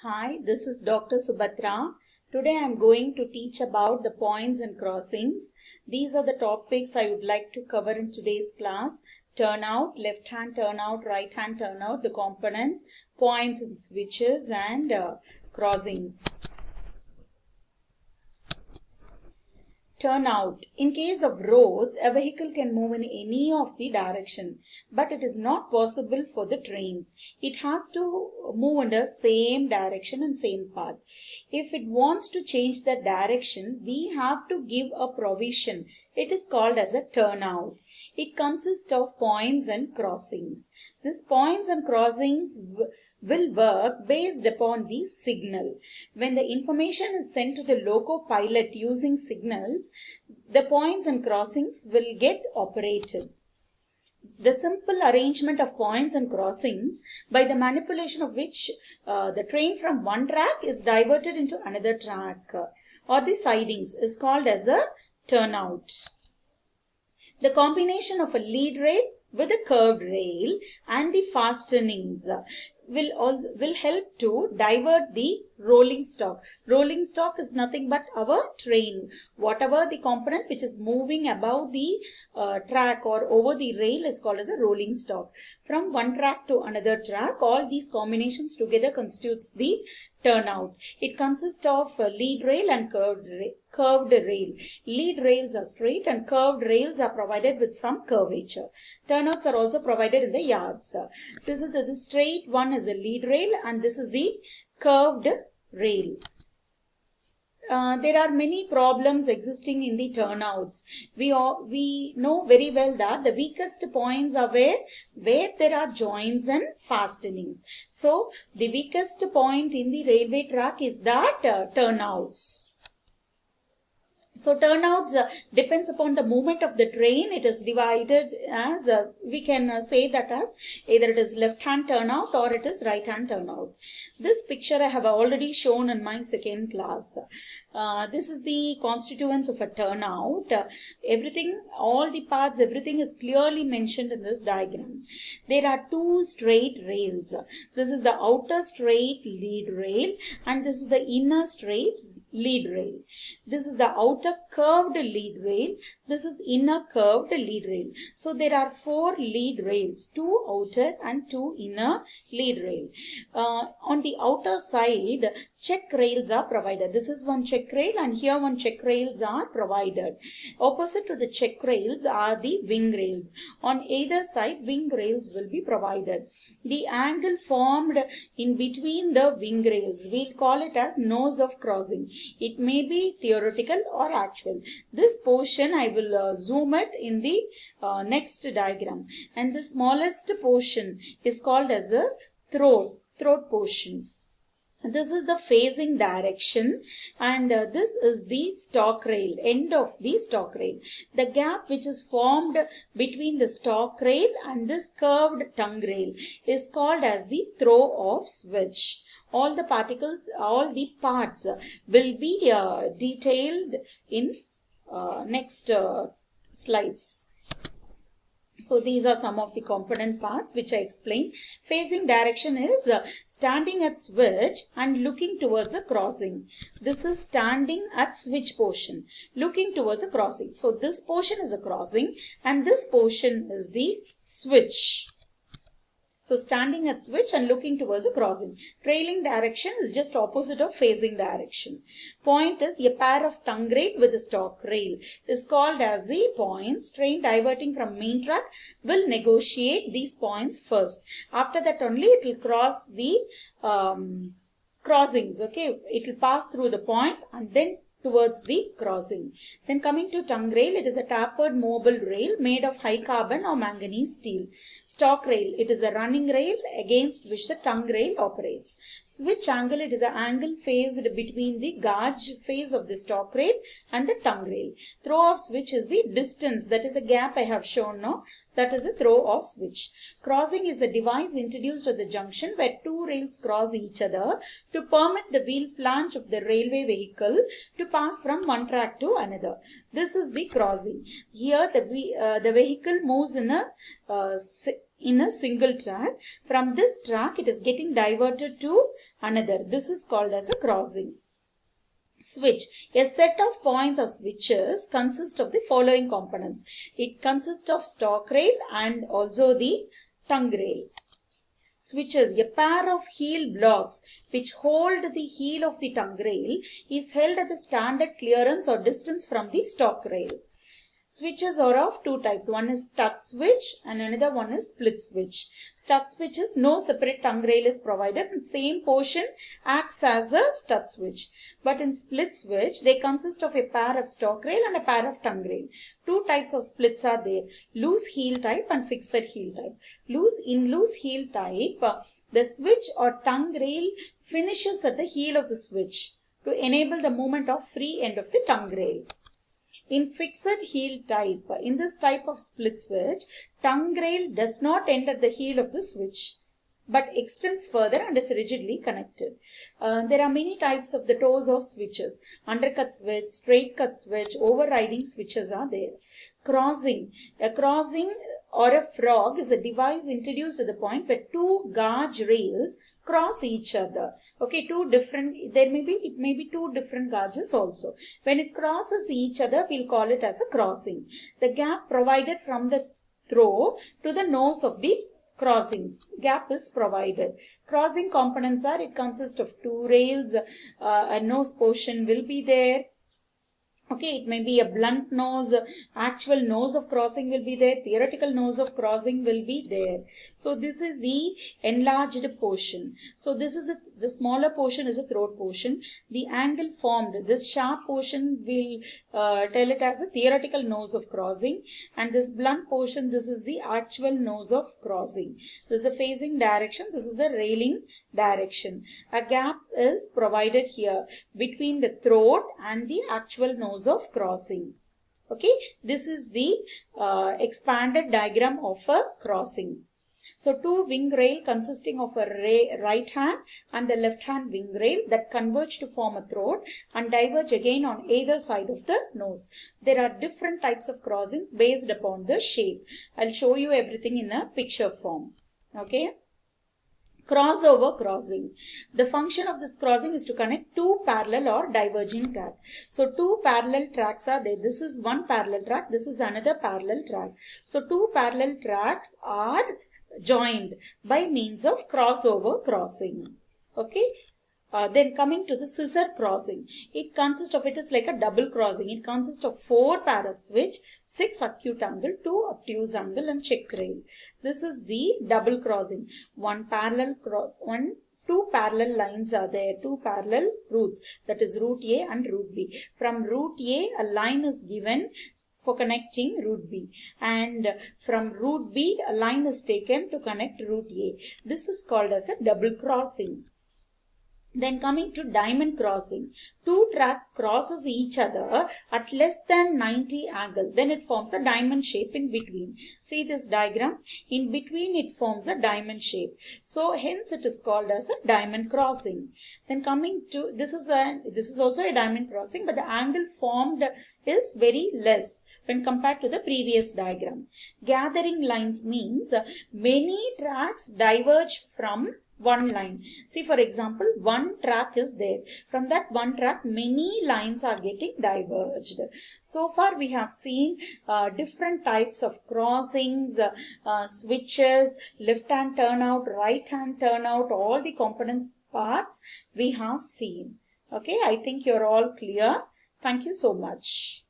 Hi, this is Dr. Subhatra. Today I am going to teach about the points and crossings. These are the topics I would like to cover in today's class. Turnout, left hand turnout, right hand turnout, the components, points and switches, and crossings. Turnout. In case of roads, a vehicle can move in any of the direction, but it is not possible for the trains. It has to move in the same direction and same path. If it wants to change the direction, we have to give a provision. It is called as a turnout. It consists of points and crossings. These points and crossings will work based upon the signal. When the information is sent to the loco pilot using signals, the points and crossings will get operated. The simple arrangement of points and crossings, by the manipulation of which the train from one track is diverted into another track, or the sidings, is called as a turnout. The combination of a lead rail with a curved rail and the fastenings will help to divert the rolling stock. Rolling stock is nothing but our train. Whatever the component which is moving above the track or over the rail is called as a rolling stock. From one track to another track, all these combinations together constitutes the turnout. It consists of lead rail and curved rail. Lead rails are straight and curved rails are provided with some curvature. Turnouts are also provided in the yards. This is the straight one is a lead rail and this is the curved rail. There are many problems existing in the turnouts. We know very well that the weakest points are where there are joints and fastenings. So the weakest point in the railway track is that turnouts. So turnouts depends upon the movement of the train. It is divided as, we can say that as either it is left hand turnout or it is right hand turnout. This picture I have already shown in my second class. This is the constituents of a turnout. Everything, all the parts, everything is clearly mentioned in this diagram. There are two straight rails. This is the outer straight lead rail and this is the inner straight lead rail. This is the outer curved lead rail. This is inner curved lead rail. So there are four lead rails, two outer and two inner lead rail. On the outer side, check rails are provided. This is one check rail and here one check rails are provided. Opposite to the check rails are the wing rails. On either side, wing rails will be provided. The angle formed in between the wing rails, we'll call it as nose of crossing. It may be theoretical or actual. This portion I will zoom it in the next diagram. And the smallest portion is called as a throat portion. This is the facing direction and this is the stock rail, end of the stock rail. The gap which is formed between the stock rail and this curved tongue rail is called as the throw-off switch. All the particles, all the parts will be detailed in next slides. So these are some of the component parts which I explained. Facing direction is standing at switch and looking towards a crossing. This is standing at switch portion, looking towards a crossing. So this portion is a crossing and this portion is the switch. So standing at switch and looking towards a crossing. Trailing direction is just opposite of facing direction. Point is a pair of tongue rail with a stock rail is called as the points. Train diverting from main track will negotiate these points first. After that only it will cross the crossings. Okay, it will pass through the point and then towards the crossing. Then coming to tongue rail, it is a tapered mobile rail made of high carbon or manganese steel. Stock rail, it is a running rail against which the tongue rail operates. Switch angle, it is an angle phased between the gauge phase of the stock rail and the tongue rail. Throw-off switch is the distance, that is the gap I have shown now. That is a throw-off switch. Crossing is a device introduced at the junction where two rails cross each other to permit the wheel flange of the railway vehicle to pass from one track to another. This is the crossing. Here the vehicle moves in a in a single track. From this track, it is getting diverted to another. This is called as a crossing. Switch. A set of points or switches consists of the following components. It consists of stalk rail and also the tongue rail. Switches. A pair of heel blocks which hold the heel of the tongue rail is held at the standard clearance or distance from the stalk rail. Switches are of two types. One is stud switch and another one is split switch. Stud switch is no separate tongue rail is provided and same portion acts as a stud switch. But in split switch, they consist of a pair of stalk rail and a pair of tongue rail. Two types of splits are there. Loose heel type and fixed heel type. In loose heel type, the switch or tongue rail finishes at the heel of the switch to enable the movement of free end of the tongue rail. In fixed heel type, in this type of split switch, tongue rail does not end at the heel of the switch but extends further and is rigidly connected. There are many types of the toes of switches. Undercut switch, straight cut switch, overriding switches are there. Crossing. A crossing or a frog is a device introduced at the point where two gauge rails cross each other. Okay, it may be two different gauges also. When it crosses each other, we'll call it as a crossing. The gap provided from the throw to the nose of the crossings. Gap is provided. Crossing components are, it consists of two rails, a nose portion will be there. Okay, it may be a blunt nose, actual nose of crossing will be there, theoretical nose of crossing will be there. So this is the enlarged portion. So the smaller portion is a throat portion. The angle formed, this sharp portion will tell it as a theoretical nose of crossing, and this blunt portion, this is the actual nose of crossing. This is the facing direction, this is the railing direction. A gap is provided here between the throat and the actual nose of crossing. Okay, this is the expanded diagram of a crossing. So two wing rail consisting of a right hand and the left hand wing rail that converge to form a throat and diverge again on either side of the nose. There are different types of crossings based upon the shape. I'll show you everything in a picture form. Okay. Crossover crossing. The function of this crossing is to connect two parallel or diverging tracks. So two parallel tracks are there. This is one parallel track. This is another parallel track. So two parallel tracks are joined by means of crossover crossing. Okay. Then coming to the scissor crossing. It is like a double crossing. It consists of 4 pair of switch, 6 acute angle, 2 obtuse angle and check rail. This is the double crossing. Two parallel lines are there, two parallel routes, that is route A and route B. From route A, a line is given for connecting route B, and from route B, a line is taken to connect route A. This is called as a double crossing. Then coming to diamond crossing, two track crosses each other at less than 90 angle. Then it forms a diamond shape in between. See this diagram? In between it forms a diamond shape. So hence it is called as a diamond crossing. Then coming to, this is also a diamond crossing, but the angle formed is very less when compared to the previous diagram. Gathering lines means many tracks diverge from one line. See, for example, one track is there. From that one track, many lines are getting diverged. So far, we have seen different types of crossings, switches, left hand turnout, right hand turnout, all the components parts we have seen. Okay, I think you're all clear. Thank you so much.